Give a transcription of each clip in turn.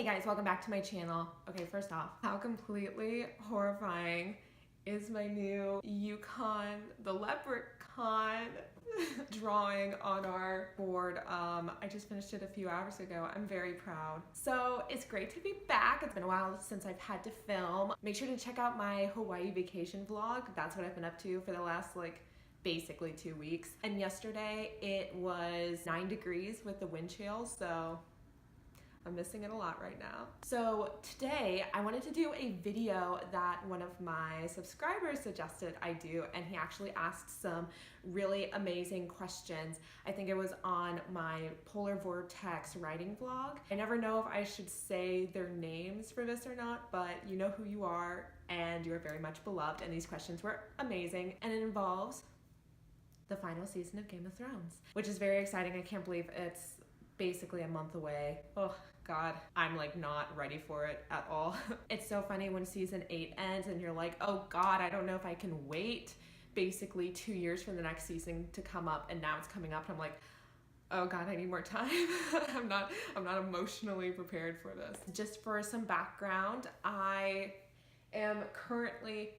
Hey guys, welcome back to my channel. Okay, first off, how completely horrifying is my new Yukon the leprechaun drawing on our board. I just finished it a few hours ago. I'm very proud. So it's great to be back. It's been a while since I've had to film. Make sure to check out my Hawaii vacation vlog. That's what I've been up to for the last basically 2 weeks. And yesterday it was 9 degrees with the wind chill, so I'm missing it a lot right now. So today I wanted to do a video that one of my subscribers suggested I do, and he actually asked some really amazing questions. I think it was on my Polar Vortex writing vlog. I never know if I should say their names for this or not, but you know who you are and you are very much beloved, and these questions were amazing, and it involves the final season of Game of Thrones, which is very exciting. I can't believe it's basically a month away. Oh God, I'm not ready for it at all. It's so funny when season 8 ends and you're like, oh God, I don't know if I can wait basically 2 years for the next season to come up, and now it's coming up and I'm like, oh God, I need more time. I'm not emotionally prepared for this. Just for some background, I am currently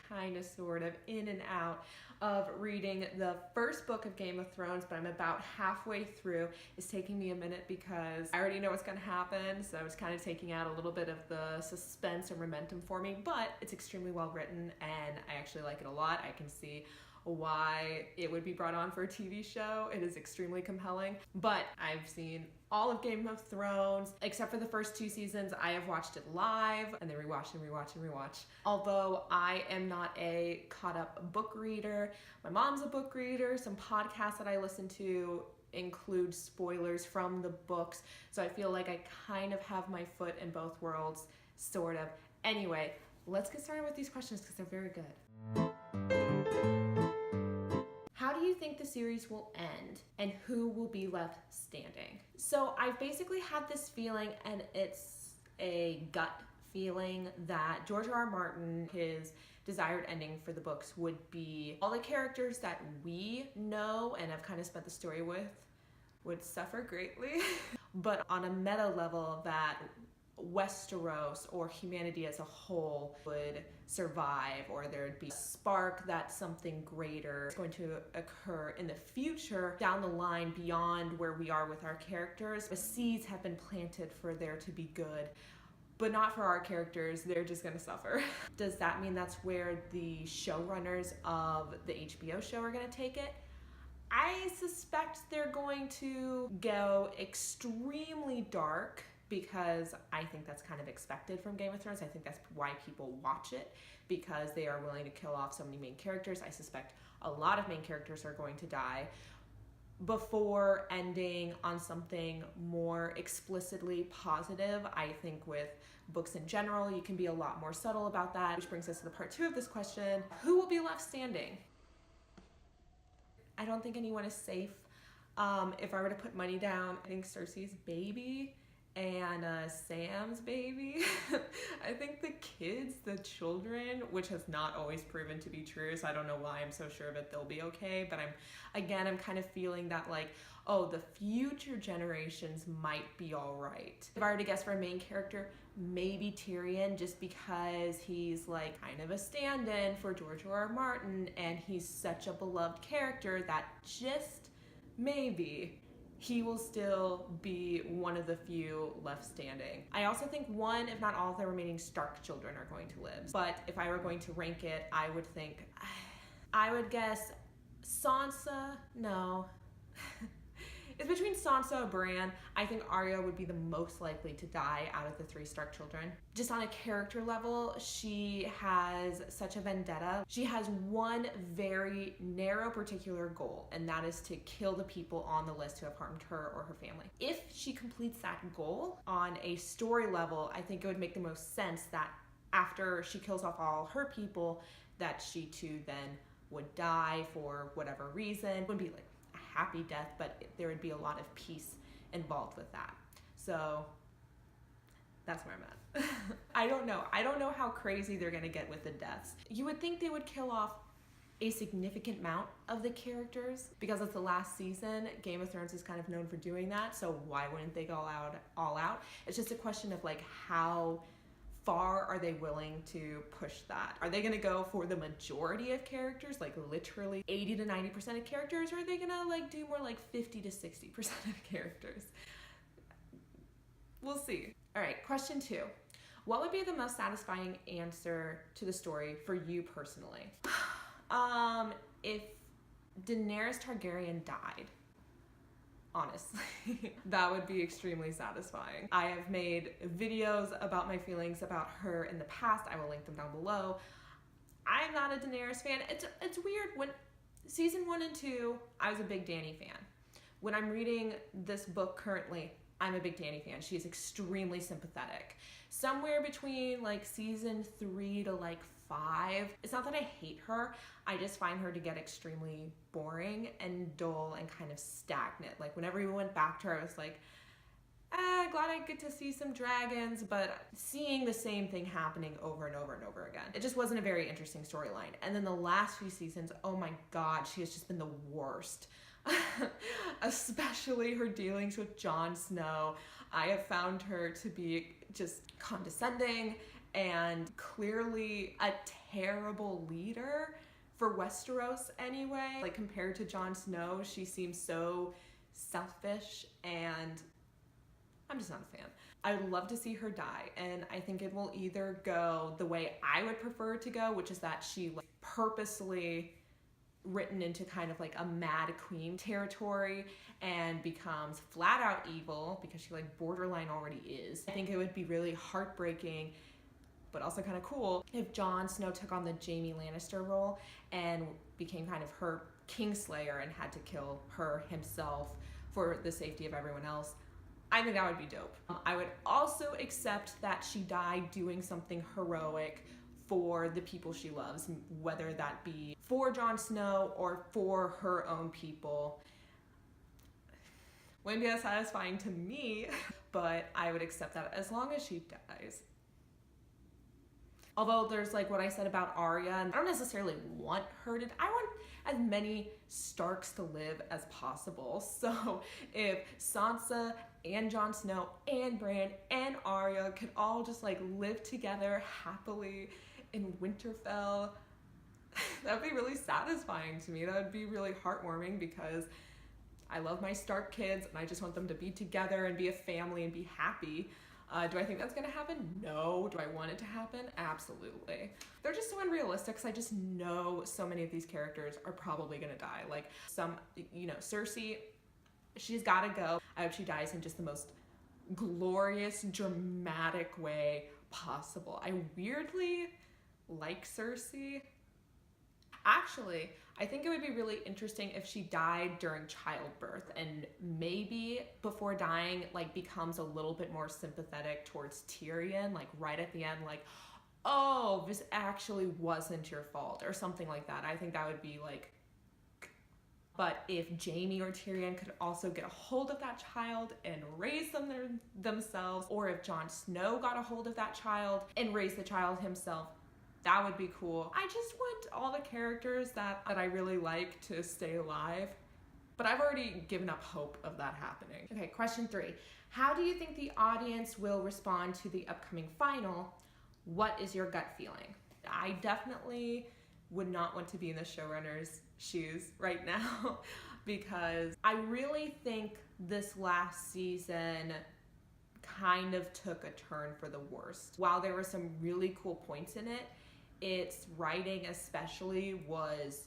kind of sort of in and out of reading the first book of Game of Thrones, but I'm about halfway through. It's taking me a minute because I already know what's going to happen, so it's kind of taking out a little bit of the suspense and momentum for me, but it's extremely well written and I actually like it a lot. I can see why it would be brought on for a TV show. It is extremely compelling, but I've seen all of Game of Thrones except for the first 2 seasons. I have watched it live and then rewatch and rewatch and rewatch. Although I am not a caught up book reader, my mom's a book reader. Some podcasts that I listen to include spoilers from the books, so I feel like I kind of have my foot in both worlds, sort of. Anyway, let's get started with these questions because they're very good. How do you think the series will end and who will be left standing? So I've basically had this feeling, and it's a gut feeling, that George R.R. Martin, his desired ending for the books would be all the characters that we know and have kind of spent the story with would suffer greatly, but on a meta level that Westeros or humanity as a whole would survive, or there'd be a spark that something greater is going to occur in the future down the line beyond where we are with our characters. The seeds have been planted for there to be good, but not for our characters. They're just gonna suffer. Does that mean that's where the showrunners of the HBO show are gonna take it? I suspect they're going to go extremely dark, because I think that's kind of expected from Game of Thrones. I think that's why people watch it, because they are willing to kill off so many main characters. I suspect a lot of main characters are going to die before ending on something more explicitly positive. I think with books in general, you can be a lot more subtle about that, which brings us to the part 2 of this question. Who will be left standing? I don't think anyone is safe. If I were to put money down, I think Cersei's baby and Sam's baby. I think the kids, the children, which has not always proven to be true, so I don't know why I'm so sure that they'll be okay, but I'm kind of feeling that oh, the future generations might be all right. If I were to guess for a main character, maybe Tyrion, just because he's kind of a stand-in for George R.R. Martin, and he's such a beloved character that just maybe he will still be one of the few left standing. I also think one, if not all, of the remaining Stark children are going to live. But if I were going to rank it, I would guess Sansa, no. It's between Sansa and Bran. I think Arya would be the most likely to die out of the 3 Stark children. Just on a character level, she has such a vendetta. She has one very narrow particular goal, and that is to kill the people on the list who have harmed her or her family. If she completes that goal on a story level, I think it would make the most sense that after she kills off all her people, that she too then would die for whatever reason. It wouldn't be a happy death, but there would be a lot of peace involved with that. So that's where I'm at. I don't know how crazy they're gonna get with the deaths. You would think they would kill off a significant amount of the characters. Because it's the last season, Game of Thrones is kind of known for doing that, so why wouldn't they go all out? It's just a question of like how far are they willing to push that? Are they gonna go for the majority of characters, like literally 80 to 90% of characters, or are they gonna like do more like 50 to 60% of characters? We'll see. All right, question 2. What would be the most satisfying answer to the story for you personally? If Daenerys Targaryen died, honestly, that would be extremely satisfying. I have made videos about my feelings about her in the past. I will link them down below. I'm not a Daenerys fan. It's weird. When season 1 and 2, I was a big Dany fan. When I'm reading this book currently, I'm a big Dany fan. She is extremely sympathetic. Somewhere between like season 3 to like 5. It's not that I hate her, I just find her to get extremely boring and dull and kind of stagnant. Like whenever we went back to her, I was like, glad I get to see some dragons, but seeing the same thing happening over and over and over again. It just wasn't a very interesting storyline. And then the last few seasons, oh my god, she has just been the worst. Especially her dealings with Jon Snow. I have found her to be just condescending and clearly a terrible leader for Westeros anyway. Like compared to Jon Snow, she seems so selfish and I'm just not a fan. I would love to see her die, and I think it will either go the way I would prefer it to go, which is that she like purposely written into kind of like a mad queen territory and becomes flat out evil because she like borderline already is. I think it would be really heartbreaking but also kind of cool if Jon Snow took on the Jaime Lannister role and became kind of her Kingslayer and had to kill her himself for the safety of everyone else. I think that would be dope. I would also accept that she died doing something heroic for the people she loves, whether that be for Jon Snow or for her own people. Wouldn't be as satisfying to me, but I would accept that as long as she dies. Although there's like what I said about Arya, and I don't necessarily want her to die. I want as many Starks to live as possible. So if Sansa and Jon Snow and Bran and Arya could all just like live together happily in Winterfell, that would be really satisfying to me. That would be really heartwarming because I love my Stark kids and I just want them to be together and be a family and be happy. Do I think that's gonna happen? No. Do I want it to happen? Absolutely. They're just so unrealistic because I just know so many of these characters are probably gonna die. Like some, you know, Cersei, she's gotta go. I hope she dies in just the most glorious, dramatic way possible. I weirdly like Cersei. Actually, I think it would be really interesting if she died during childbirth and maybe before dying, like becomes a little bit more sympathetic towards Tyrion, like right at the end, like, oh, this actually wasn't your fault or something like that. I think that would be like, but if Jaime or Tyrion could also get a hold of that child and raise them themselves, or if Jon Snow got a hold of that child and raised the child himself, that would be cool. I just want all the characters that I really like to stay alive, but I've already given up hope of that happening. Okay, question 3. How do you think the audience will respond to the upcoming final? What is your gut feeling? I definitely would not want to be in the showrunner's shoes right now because I really think this last season kind of took a turn for the worst. While there were some really cool points in it, its writing especially was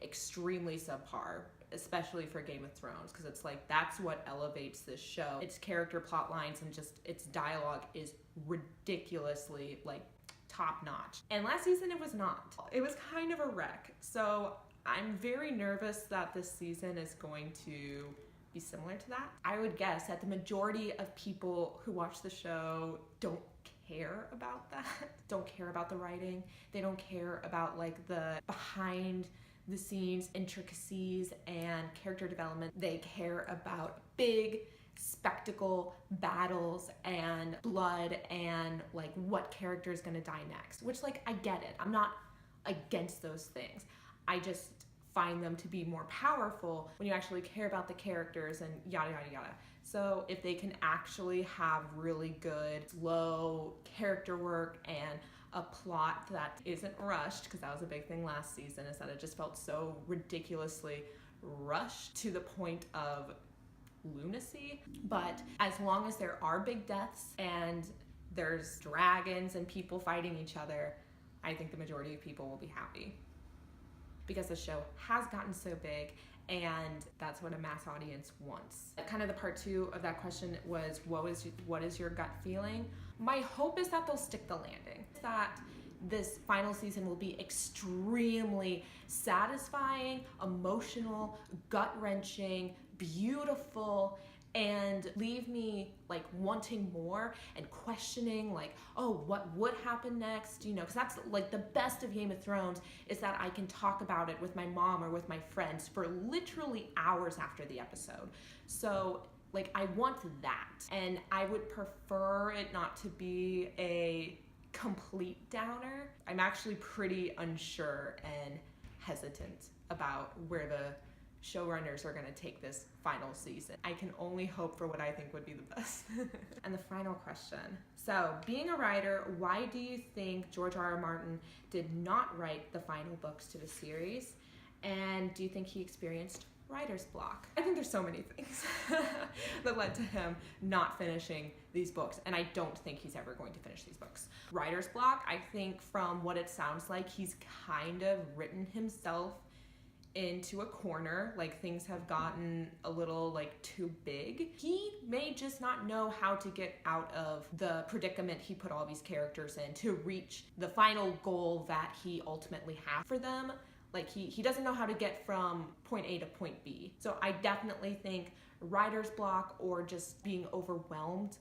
extremely subpar, especially for Game of Thrones, because it's like that's what elevates this show. Its character plot lines and just its dialogue is ridiculously like top notch. And last season it was not. It was kind of a wreck. So I'm very nervous that this season is going to be similar to that. I would guess that the majority of people who watch the show don't care about that, don't care about the writing, they don't care about like the behind the scenes intricacies and character development. They care about big spectacle battles and blood and like what character is gonna die next, which like I get it. I'm not against those things. I just find them to be more powerful when you actually care about the characters and yada yada yada. So if they can actually have really good, slow character work and a plot that isn't rushed, because that was a big thing last season, is that it just felt so ridiculously rushed to the point of lunacy. But as long as there are big deaths and there's dragons and people fighting each other, I think the majority of people will be happy. Because the show has gotten so big, and that's what a mass audience wants. Kind of the part two of that question was, what is your gut feeling? My hope is that they'll stick the landing. That this final season will be extremely satisfying, emotional, gut-wrenching, beautiful, and leave me like wanting more and questioning like, oh, what would happen next? You know, because that's like the best of Game of Thrones, is that I can talk about it with my mom or with my friends for literally hours after the episode. So like, I want that, and I would prefer it not to be a complete downer. I'm actually pretty unsure and hesitant about where the showrunners are going to take this final season. I can only hope for what I think would be the best. And the final question. So, being a writer, why do you think George R.R. Martin did not write the final books to the series? And do you think he experienced writer's block? I think there's so many things that led to him not finishing these books, and I don't think he's ever going to finish these books. Writer's block, I think from what it sounds like, he's kind of written himself into a corner, like things have gotten a little like too big. He may just not know how to get out of the predicament he put all these characters in to reach the final goal that he ultimately has for them. Like he doesn't know how to get from point A to point B. So I definitely think writer's block or just being overwhelmed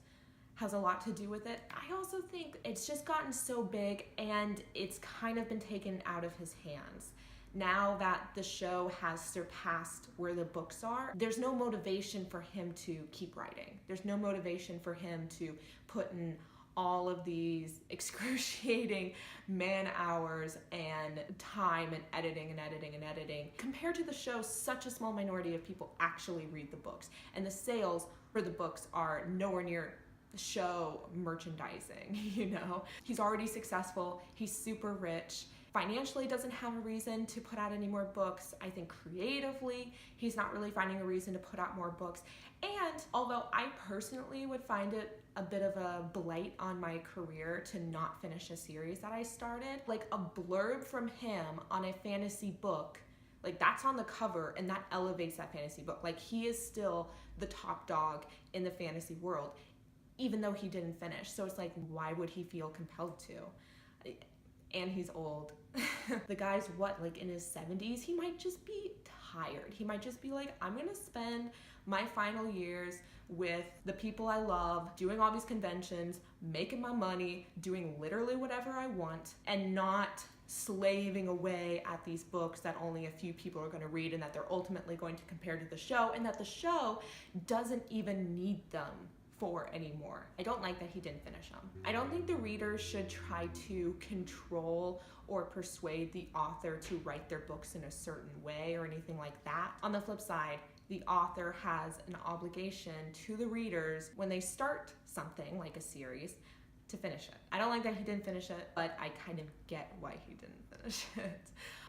has a lot to do with it. I also think it's just gotten so big and it's kind of been taken out of his hands. Now that the show has surpassed where the books are, there's no motivation for him to keep writing. There's no motivation for him to put in all of these excruciating man hours and time and editing and editing and editing. Compared to the show, such a small minority of people actually read the books, and the sales for the books are nowhere near the show merchandising, you know? He's already successful, he's super rich, financially doesn't have a reason to put out any more books. I think creatively, he's not really finding a reason to put out more books. And although I personally would find it a bit of a blight on my career to not finish a series that I started, like a blurb from him on a fantasy book, like that's on the cover and that elevates that fantasy book. Like he is still the top dog in the fantasy world, even though he didn't finish. So it's like, why would he feel compelled to? And he's old. The guy's what, like in his 70s? He might just be tired. He might just be like, I'm gonna spend my final years with the people I love, doing all these conventions, making my money, doing literally whatever I want, and not slaving away at these books that only a few people are going to read and that they're ultimately going to compare to the show, and that the show doesn't even need them for anymore. I don't like that he didn't finish them. I don't think the readers should try to control or persuade the author to write their books in a certain way or anything like that. On the flip side, the author has an obligation to the readers when they start something like a series to finish it. I don't like that he didn't finish it, but I kind of get why he didn't finish it,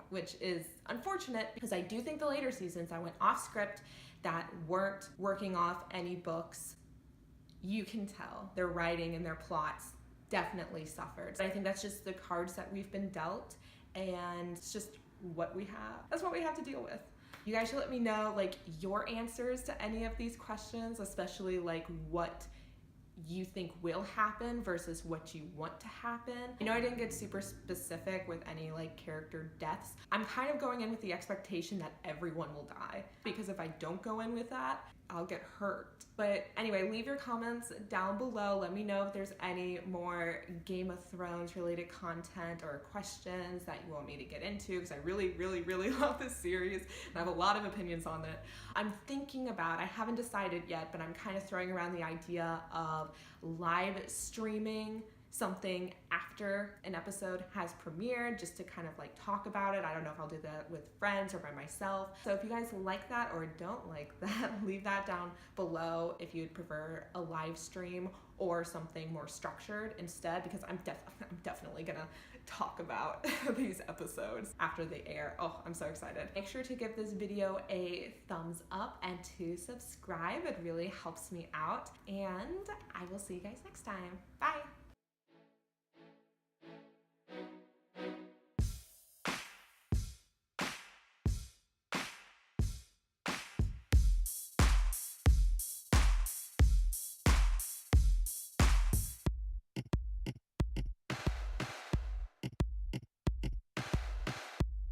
which is unfortunate because I do think the later seasons that went off script, that weren't working off any books, you can tell their writing and their plots definitely suffered. But I think that's just the cards that we've been dealt, and it's just what we have. That's what we have to deal with. You guys should let me know like your answers to any of these questions, especially like what you think will happen versus what you want to happen. I know I didn't get super specific with any like character deaths. I'm kind of going in with the expectation that everyone will die, because if I don't go in with that, I'll get hurt. But anyway, leave your comments down below. Let me know if there's any more Game of Thrones related content or questions that you want me to get into, because I really, really, really love this series and I have a lot of opinions on it. I'm thinking about, I haven't decided yet, but I'm kind of throwing around the idea of live streaming something after an episode has premiered, just to kind of like talk about it. I don't know if I'll do that with friends or by myself. So if you guys like that or don't like that, leave that down below if you'd prefer a live stream or something more structured instead, because I'm definitely gonna talk about these episodes after they air. Oh, I'm so excited. Make sure to give this video a thumbs up and to subscribe. It really helps me out, and I will see you guys next time. Bye.